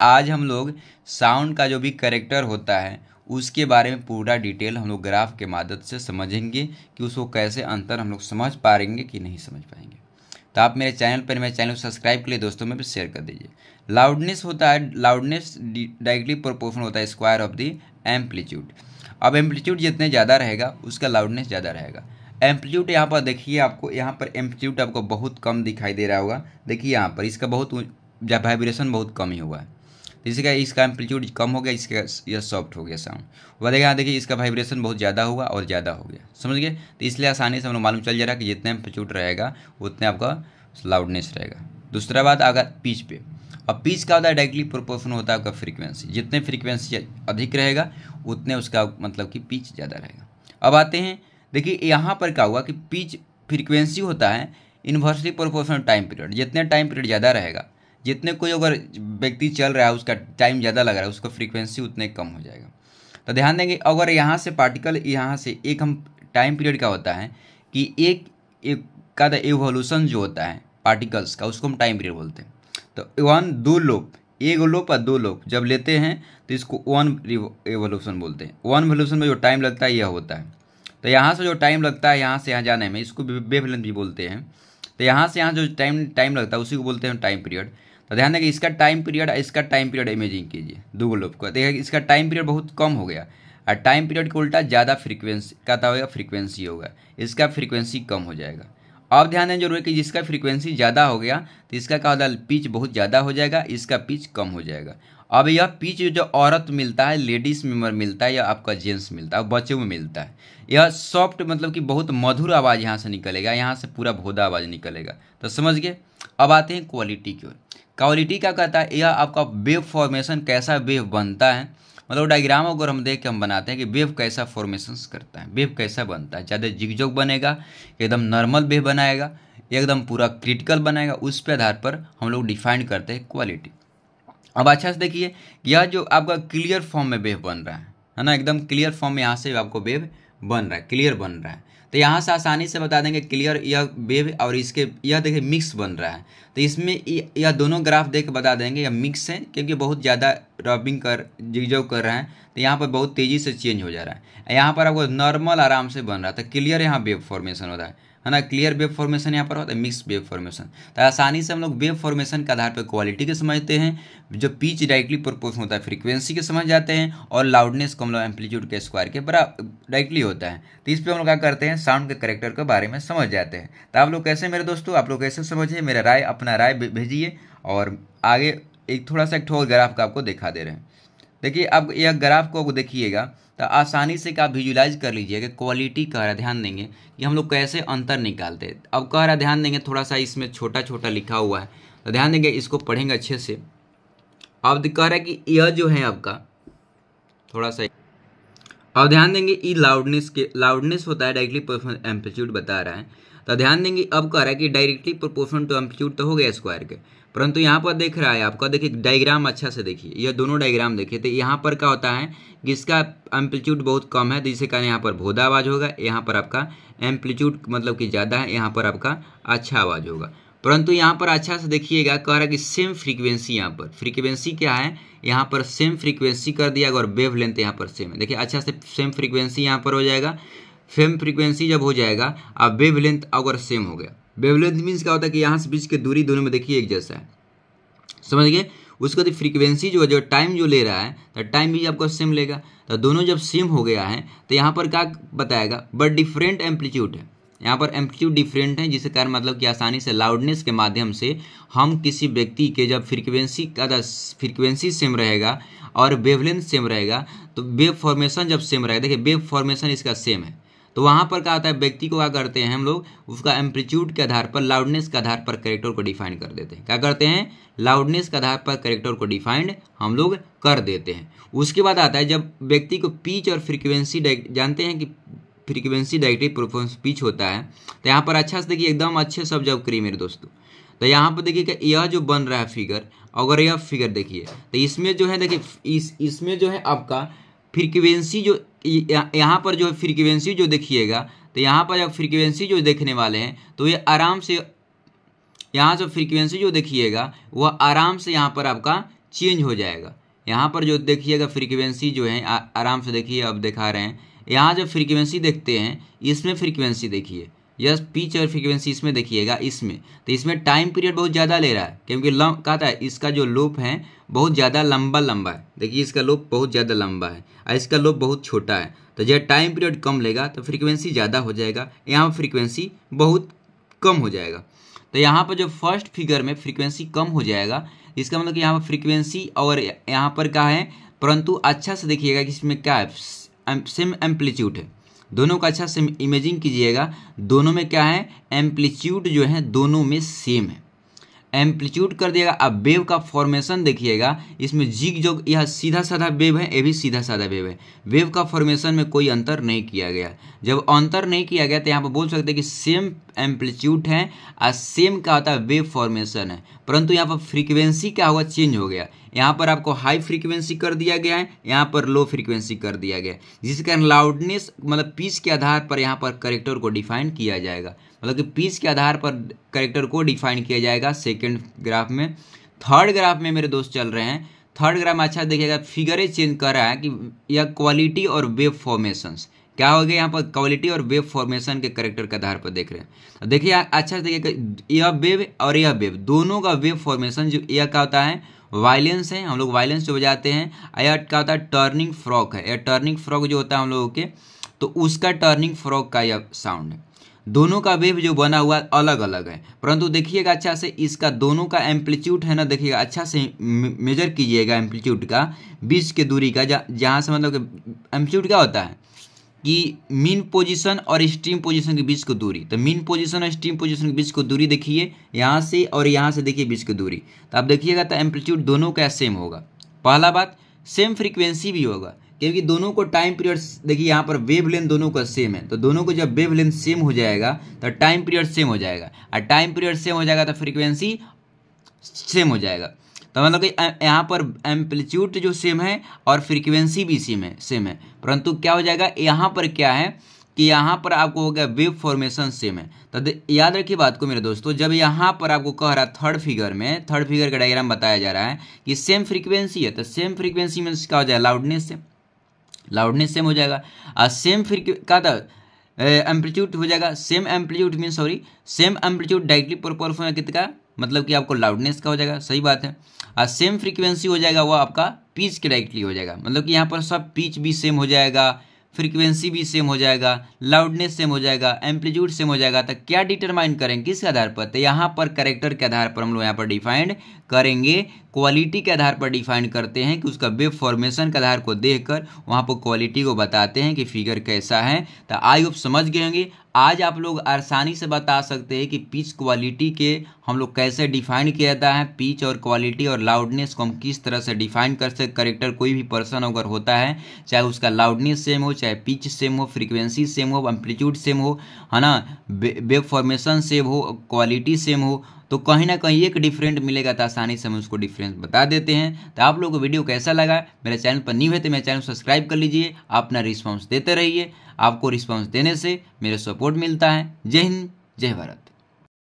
आज हम लोग साउंड का जो भी कैरेक्टर होता है उसके बारे में पूरा डिटेल हम लोग ग्राफ के मदद से समझेंगे कि उसको कैसे अंतर हम लोग समझ पाएंगे कि नहीं समझ पाएंगे। तो आप मेरे चैनल पर मेरे चैनल को सब्सक्राइब के लिए दोस्तों में भी शेयर कर दीजिए। लाउडनेस होता है, लाउडनेस डायरेक्टली प्रोपोर्शनल होता है स्क्वायर ऑफ द एम्पलीट्यूड। अब एम्पलीट्यूड जितने ज़्यादा रहेगा उसका लाउडनेस ज़्यादा रहेगा। एम्पलीट्यूड यहाँ पर देखिए, आपको यहाँ पर एम्पलीट्यूड आपको बहुत कम दिखाई दे रहा होगा। देखिए यहाँ पर इसका बहुत वाइब्रेशन बहुत कम ही हुआ है, इसका एम्पलीट्यूड कम हो गया, इसका यह सॉफ्ट हो गया साउंड। वह देखिए यहाँ देखिए इसका वाइब्रेशन बहुत ज़्यादा हुआ और ज़्यादा हो गया, समझ गए। तो इसलिए आसानी से हम लोग मालूम चल जा रहा है कि जितना एम्पलीट्यूड रहेगा उतने आपका लाउडनेस रहेगा। दूसरा बात अगर पिच पे, अब पिच का होता है डायरेक्टली प्रोपोर्शनल होता है आपका फ्रीक्वेंसी। जितने फ्रीक्वेंसी अधिक रहेगा उतने उसका मतलब कि पिच ज़्यादा रहेगा। अब आते हैं, देखिए यहाँ पर क्या हुआ कि पिच फ्रीक्वेंसी होता है इन्वर्सली प्रोपोर्शनल टाइम पीरियड। जितने टाइम पीरियड ज़्यादा रहेगा, जितने कोई अगर व्यक्ति चल रहा है उसका टाइम ज़्यादा लग रहा है, उसका फ्रीक्वेंसी उतने कम हो जाएगा। तो ध्यान देंगे, अगर यहाँ से पार्टिकल यहाँ से एक हम टाइम पीरियड का होता है कि एक का एवोल्यूशन जो होता है पार्टिकल्स का, उसको हम टाइम पीरियड बोलते हैं। तो दो लोब, एक लोब और दो लोब जब लेते हैं तो इसको वन एवोल्यूशन बोलते हैं। वन एवोल्यूशन में जो टाइम लगता है यह होता है। तो यहाँ से जो टाइम लगता है यहाँ से यहाँ जाने में, इसको वेवलेंथ भी बोलते हैं। तो यहाँ से यहाँ जो टाइम लगता है उसी को बोलते हैं टाइम पीरियड। तो ध्यान दें कि इसका टाइम पीरियड इमेजिंग कीजिए दो लोब को। देखिए इसका टाइम पीरियड बहुत कम हो गया और टाइम पीरियड के उल्टा ज़्यादा फ्रीक्वेंसी का होगा, फ्रीक्वेंसी होगा, इसका फ्रीक्वेंसी कम हो जाएगा। अब ध्यान दें जरूर है कि जिसका फ्रीक्वेंसी ज़्यादा हो गया तो इसका क्या होता है, पिच बहुत ज़्यादा हो जाएगा, इसका पिच कम हो जाएगा। अब यह पिच जो औरत मिलता है, लेडीज में मिलता है या आपका जेंट्स मिलता है, बच्चों में मिलता है, यह सॉफ्ट मतलब कि बहुत मधुर आवाज़ यहाँ से निकलेगा, यहाँ से पूरा भोदा आवाज़ निकलेगा। तो समझ गए। अब आते हैं क्वालिटी की ओर। क्वालिटी क्या कहता है, यह आपका वेव फॉर्मेशन कैसा वेव बनता है, मतलब डायग्राम अगर हम देख के हम बनाते हैं कि वेव कैसा फॉर्मेशन करता है, वेव कैसा बनता है, ज़्यादा जिगजोग बनेगा, एकदम नॉर्मल वेव बनाएगा, एकदम पूरा क्रिटिकल बनाएगा, उस पे आधार पर हम लोग डिफाइन करते हैं क्वालिटी। अब अच्छा से देखिए, यह जो आपका क्लियर फॉर्म में वेव बन रहा है ना, एकदम क्लियर फॉर्म में यहाँ से आपको वेव बन रहा है, क्लियर बन रहा है। तो यहाँ से आसानी से बता देंगे क्लियर यह वेव और इसके यह देखिए मिक्स बन रहा है। तो इसमें यह दोनों ग्राफ देख बता देंगे यह मिक्स है, क्योंकि बहुत ज़्यादा रबिंग जिगजॉग कर रहे हैं तो यहाँ पर बहुत तेज़ी से चेंज हो जा रहा है। यहाँ पर आपको नॉर्मल आराम से बन रहा है, तो क्लियर यहाँ वेव फॉर्मेशन होता है ना, क्लियर वेव फॉर्मेशन यहाँ पर होता है, मिक्स वेव फॉर्मेशन। तो आसानी से हम लोग वेव फॉर्मेशन के आधार पर क्वालिटी के समझते हैं, जो पिच डायरेक्टली प्रोपोर्शनल होता है फ्रीक्वेंसी के समझ जाते हैं, और लाउडनेस को हम लोग एम्पलीट्यूड के स्क्वायर के बराबर डायरेक्टली होता है। तो इस पर हम लोग क्या करते हैं, साउंड के कैरेक्टर के बारे में समझ जाते हैं। तो आप लोग कैसे मेरे दोस्तों, आप लोग कैसे समझिए, मेरा राय अपना राय भेजिए। और आगे एक थोड़ा सा एक ठोस ग्राफ का आपको दिखा दे रहे हैं। देखिए अब यह ग्राफ को देखिएगा तो आसानी से आप विजुलाइज कर लीजिए कि क्वालिटी कह रहा है। ध्यान देंगे कि हम लोग कैसे अंतर निकालते हैं। अब कह रहा है, ध्यान देंगे थोड़ा सा इसमें छोटा छोटा लिखा हुआ है, तो ध्यान देंगे इसको पढ़ेंगे अच्छे से। अब कह रहा है कि यह जो है आपका थोड़ा सा, अब ध्यान देंगे ई लाउडनेस होता है डायरेक्टली प्रोपोर्शनल एम्पलीट्यूड बता रहा है। तो ध्यान देंगे अब कह रहा है कि डायरेक्टली प्रोपोर्शनल टू एम्पलीट्यूड तो हो गया स्क्वायर के, परंतु यहाँ पर देख रहा है आपका, देखिए डायग्राम अच्छा से देखिए, यह दोनों डायग्राम देखिए। तो यहाँ पर क्या होता है कि इसका एम्पलीट्यूड बहुत कम है, तो जिसके कारण यहाँ पर भोदा आवाज़ होगा, यहाँ पर आपका एम्पलीट्यूड मतलब कि ज़्यादा है, यहाँ पर आपका अच्छा आवाज़ होगा। परंतु यहाँ पर अच्छा से देखिएगा, कह रहा है कि सेम फ्रीक्वेंसी, यहाँ पर फ्रीक्वेंसी क्या है, यहाँ पर सेम फ्रीक्वेंसी कर दिया और वेव लेंथ यहाँ पर सेम है। देखिए अच्छा से सेम फ्रीक्वेंसी यहाँ पर हो जाएगा। सेम फ्रीक्वेंसी जब हो जाएगा, अब वेव लेंथ अगर सेम हो गया, वेव लेंथ मीन्स क्या होता है कि यहाँ से बीच की दूरी दोनों में देखिए एक जैसा है, समझ गए। उसको तो फ्रीक्वेंसी जो टाइम जो ले रहा है, तो टाइम भी आपको सेम लेगा। तो दोनों जब सेम हो गया है तो यहाँ पर क्या बताएगा, बट डिफरेंट एम्पलीट्यूड है, यहाँ पर एम्पलीट्यूड डिफरेंट है, जिसके कारण मतलब कि आसानी से लाउडनेस के माध्यम से हम किसी व्यक्ति के जब फ्रीक्वेंसी सेम रहेगा और वेवलेंथ सेम रहेगा, तो वेव फॉर्मेशन जब सेम रहेगा, देखिए वेव फॉर्मेशन इसका सेम है, तो वहाँ पर क्या होता है, व्यक्ति को क्या करते हैं हम लोग, उसका एम्पलीट्यूड के आधार पर, लाउडनेस के आधार पर कैरेक्टर को डिफाइन कर देते हैं। क्या करते हैं, लाउडनेस के आधार पर कैरेक्टर को डिफाइंड हम लोग कर देते हैं। उसके बाद आता है जब व्यक्ति को पिच और फ्रीक्वेंसी, जानते हैं कि फ्रीक्वेंसी डायरेक्टली प्रोपोर्शनल पिच होता है। तो यहाँ पर अच्छा से देखिए, एकदम अच्छे से ऑब्जर्व करिए मेरे दोस्तों। तो यहाँ पर देखिए कि यह जो बन रहा है फिगर, अगर यह फिगर देखिए तो इसमें जो है, देखिए इसमें जो है आपका फ्रीक्वेंसी जो यहाँ पर जो है फ्रीक्वेंसी जो देखिएगा, तो यहाँ पर जब फ्रीक्वेंसी जो देखने वाले हैं तो ये आराम से यहाँ से फ्रीक्वेंसी जो देखिएगा वह आराम से यहाँ पर आपका चेंज हो जाएगा। यहाँ पर जो देखिएगा फ्रीक्वेंसी जो है आराम से देखिए, अब दिखा रहे हैं। यहाँ जब फ्रीक्वेंसी देखते हैं, इसमें फ्रीक्वेंसी देखिए, यस पिच और फ्रीक्वेंसी इसमें देखिएगा, इसमें तो इसमें टाइम पीरियड बहुत ज़्यादा ले रहा है, क्योंकि कहता है इसका जो लूप है बहुत ज़्यादा लंबा है। देखिए इसका लूप बहुत ज़्यादा लंबा है और इसका लूप बहुत छोटा है, तो जब टाइम पीरियड कम लेगा तो फ्रीक्वेंसी ज़्यादा हो जाएगा, यहाँ फ्रीक्वेंसी बहुत कम हो जाएगा। तो यहाँ पर जो फर्स्ट फिगर में फ्रीक्वेंसी कम हो जाएगा, इसका मतलब कि यहाँ पर फ्रीक्वेंसी और यहाँ पर क्या है, परंतु अच्छा से देखिएगा कि इसमें क्या है, सेम एम्पलीट्यूड है। दोनों का अच्छा से इमेजिंग कीजिएगा, दोनों में क्या है, एम्पलीट्यूड जो है दोनों में सेम है। एम्पलीट्यूड कर दिएगा। अब वेव का फॉर्मेशन देखिएगा, इसमें जिग जो यह सीधा साधा वेव है, ये भी सीधा साधा वेव है। वेव का फॉर्मेशन में कोई अंतर नहीं किया गया। जब अंतर नहीं किया गया तो यहाँ पर बोल सकते हैं कि सेम एम्पलीट्यूड है और सेम क्या होता है, वेव फॉर्मेशन है, परंतु यहाँ पर फ्रीक्वेंसी क्या हुआ, चेंज हो गया। यहाँ पर आपको हाई फ्रीक्वेंसी कर दिया गया है, यहाँ पर लो फ्रीक्वेंसी कर दिया गया है, जिसके कारण लाउडनेस मतलब पिच के आधार पर यहाँ पर कैरेक्टर को डिफाइन किया जाएगा। मतलब कि पिच के आधार पर कैरेक्टर को डिफाइन किया जाएगा सेकंड ग्राफ में। थर्ड ग्राफ में मेरे दोस्त चल रहे हैं, थर्ड ग्राफ में अच्छा देखिएगा, फिगरें चेंज कर रहा है कि यह क्वालिटी और वेव फॉर्मेशंस क्या हो गया, यहाँ पर क्वालिटी और वेव फॉर्मेशन के कैरेक्टर के आधार पर देख रहे हैं। देखिए अच्छा देखिएगा, यह वेव और यह वेव दोनों का वेव फॉर्मेशन जो यह क्या होता है, वायलेंस है, हम लोग वायलेंस जो बजाते हैं। यह क्या होता है, टर्निंग फ्रॉक है। यह टर्निंग फ्रॉक जो होता है हम लोगों के, तो उसका टर्निंग फ्रॉक का यह साउंड है। दोनों का वेव जो बना हुआ अलग अलग है, परंतु देखिएगा अच्छा से इसका दोनों का एम्पलीट्यूड है ना, देखिएगा अच्छा से मेजर कीजिएगा एम्पलीट्यूड का, बीच के दूरी का, जहाँ से मतलब कि एम्पलीट्यूड क्या होता है कि मीन पोजीशन और एक्सट्रीम पोजीशन के बीच की दूरी। तो मीन पोजीशन और एक्सट्रीम पोजीशन के बीच की दूरी देखिए, यहाँ से और यहाँ से देखिए बीच की दूरी, तो आप देखिएगा तो एम्पलीट्यूड दोनों का सेम होगा। पहला बात, सेम फ्रीक्वेंसी भी होगा, क्योंकि दोनों को टाइम पीरियड देखिए, यहाँ पर वेव लेंथ दोनों का सेम है, तो दोनों को जब वेव लेंथ सेम हो जाएगा तो टाइम पीरियड सेम हो जाएगा, और टाइम पीरियड सेम हो जाएगा तो फ्रीक्वेंसी सेम हो जाएगा। तो मतलब कि यहाँ पर एम्पलीट्यूड जो सेम है और फ्रीक्वेंसी भी सेम है, परंतु क्या हो जाएगा, यहाँ पर क्या है कि यहाँ पर आपको हो गया वेव फॉर्मेशन सेम है। तो याद रखिए बात को मेरे दोस्तों, जब यहाँ पर आपको कह रहा है थर्ड फिगर का डायग्राम बताया जा रहा है कि सेम फ्रीक्वेंसी है, तो सेम फ्रीक्वेंसी में क्या हो जाएगा, लाउडनेस सेम हो जाएगा, और सेम क्या था, एम्पलीट्यूड हो जाएगा, सेम एम्पलीट्यूड डायरेक्टली प्रोपोर्शनल कितना, मतलब कि आपको लाउडनेस का हो जाएगा, सही बात है। और सेम फ्रीक्वेंसी हो जाएगा वो आपका पिच के डायरेक्टली हो जाएगा, मतलब कि यहाँ पर सब पिच भी सेम हो जाएगा, फ्रीक्वेंसी भी सेम हो जाएगा, लाउडनेस सेम हो जाएगा, एम्पलीट्यूड सेम हो जाएगा। तो क्या डिटरमाइन करेंगे, किसके आधार पर, तो यहाँ पर कैरेक्टर के आधार पर हम लोग यहाँ पर डिफाइंड करेंगे, क्वालिटी के आधार पर डिफाइन करते हैं कि उसका वेव फॉर्मेशन के आधार को देखकर वहाँ पर क्वालिटी को बताते हैं कि फिगर कैसा है। तो आई होप समझ गए होंगे। आज आप लोग आसानी से बता सकते हैं कि पिच क्वालिटी के हम लोग कैसे डिफाइन किया जाता है, पिच और क्वालिटी और लाउडनेस को हम किस तरह से डिफाइन कर सकते। कैरेक्टर कोई भी पर्सन अगर होता है, चाहे उसका लाउडनेस सेम हो, चाहे पिच सेम हो, फ्रीक्वेंसी सेम हो, एम्पलीट्यूड सेम हो, है ना, वेव फॉर्मेशन सेम हो, क्वालिटी सेम हो, तो कहीं ना कहीं एक डिफरेंट मिलेगा, तो आसानी से हम उसको डिफरेंस बता देते हैं। तो आप लोगों को वीडियो कैसा लगा, मेरे चैनल पर न्यू है तो मेरे चैनल को सब्सक्राइब कर लीजिए, अपना रिस्पांस देते रहिए। आपको रिस्पांस देने से मेरे सपोर्ट मिलता है। जय हिंद, जय भारत।